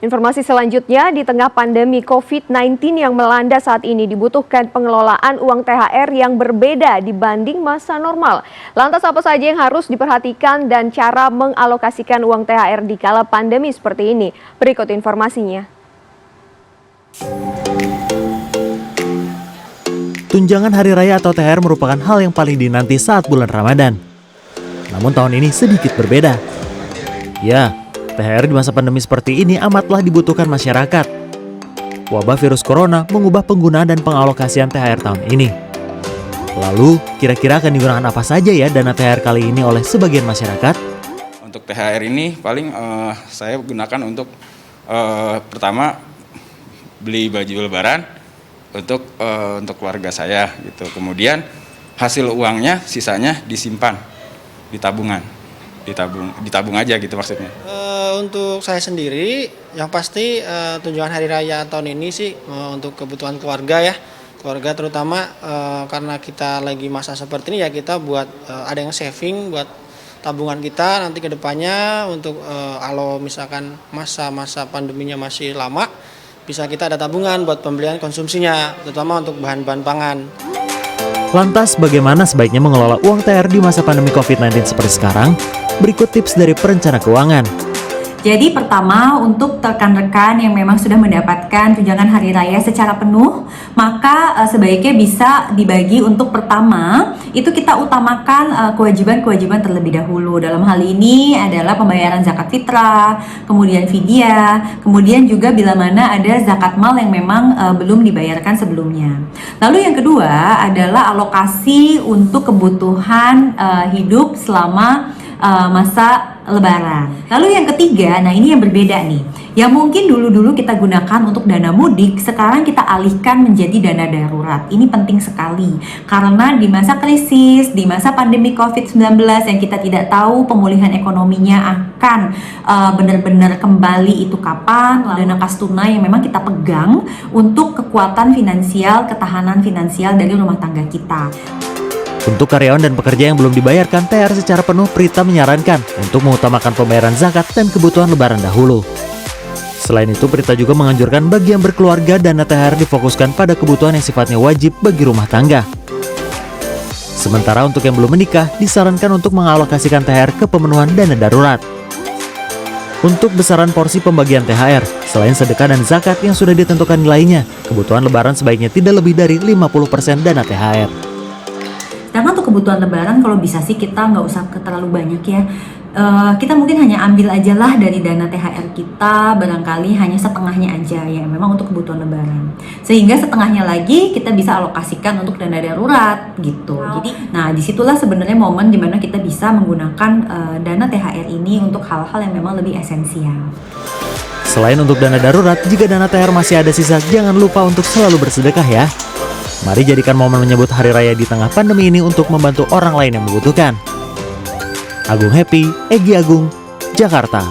Informasi selanjutnya, di tengah pandemi COVID-19 yang melanda saat ini dibutuhkan pengelolaan uang THR yang berbeda dibanding masa normal. Lantas apa saja yang harus diperhatikan dan cara mengalokasikan uang THR di kala pandemi seperti ini? Berikut informasinya. Tunjangan hari raya atau THR merupakan hal yang paling dinanti saat bulan Ramadan. Namun tahun ini sedikit berbeda. Ya, THR di masa pandemi seperti ini amatlah dibutuhkan masyarakat. Wabah virus corona mengubah penggunaan dan pengalokasian THR tahun ini. Lalu, kira-kira akan digunakan apa saja ya dana THR kali ini oleh sebagian masyarakat? Untuk THR ini paling saya gunakan untuk pertama beli baju lebaran untuk keluarga saya gitu. Kemudian hasil uangnya sisanya disimpan di tabungan. Ditabung aja gitu maksudnya. Untuk saya sendiri, yang pasti tunjangan hari raya tahun ini sih untuk kebutuhan keluarga ya. Keluarga terutama karena kita lagi masa seperti ini ya, kita buat ada yang saving buat tabungan kita nanti ke depannya untuk kalau misalkan masa-masa pandeminya masih lama, bisa kita ada tabungan buat pembelian konsumsinya, terutama untuk bahan-bahan pangan. Lantas bagaimana sebaiknya mengelola uang THR di masa pandemi COVID-19 seperti sekarang? Berikut tips dari perencana keuangan. Jadi pertama, untuk rekan-rekan yang memang sudah mendapatkan tunjangan hari raya secara penuh, maka sebaiknya bisa dibagi untuk pertama, itu kita utamakan kewajiban-kewajiban terlebih dahulu. Dalam hal ini adalah pembayaran zakat fitrah, kemudian fidyah, kemudian juga bila mana ada zakat mal yang memang belum dibayarkan sebelumnya. Lalu yang kedua adalah alokasi untuk kebutuhan hidup selama masa Lebaran. Lalu yang ketiga, nah ini yang berbeda nih. Yang mungkin dulu-dulu kita gunakan untuk dana mudik, sekarang kita alihkan menjadi dana darurat. Ini penting sekali. Karena di masa krisis, di masa pandemi COVID-19 yang kita tidak tahu pemulihan ekonominya akan benar-benar kembali itu kapan. Dana kas tunai yang memang kita pegang untuk kekuatan finansial, ketahanan finansial dari rumah tangga kita. Untuk karyawan dan pekerja yang belum dibayarkan THR secara penuh, Prita menyarankan untuk mengutamakan pembayaran zakat dan kebutuhan lebaran dahulu. Selain itu, Prita juga menganjurkan bagi yang berkeluarga dana THR difokuskan pada kebutuhan yang sifatnya wajib bagi rumah tangga. Sementara untuk yang belum menikah, disarankan untuk mengalokasikan THR ke pemenuhan dana darurat. Untuk besaran porsi pembagian THR, selain sedekah dan zakat yang sudah ditentukan nilainya, kebutuhan lebaran sebaiknya tidak lebih dari 50% dana THR. Karena untuk kebutuhan lebaran kalau bisa sih kita nggak usah terlalu banyak ya. Kita mungkin hanya ambil aja lah dari dana THR kita, barangkali hanya setengahnya aja ya memang untuk kebutuhan lebaran. Sehingga setengahnya lagi kita bisa alokasikan untuk dana darurat gitu. Jadi, nah disitulah sebenarnya momen dimana kita bisa menggunakan dana THR ini untuk hal-hal yang memang lebih esensial. Selain untuk dana darurat, jika dana THR masih ada sisa, jangan lupa untuk selalu bersedekah ya. Mari jadikan momen menyambut hari raya di tengah pandemi ini untuk membantu orang lain yang membutuhkan. Agung Happy, Egy Agung, Jakarta.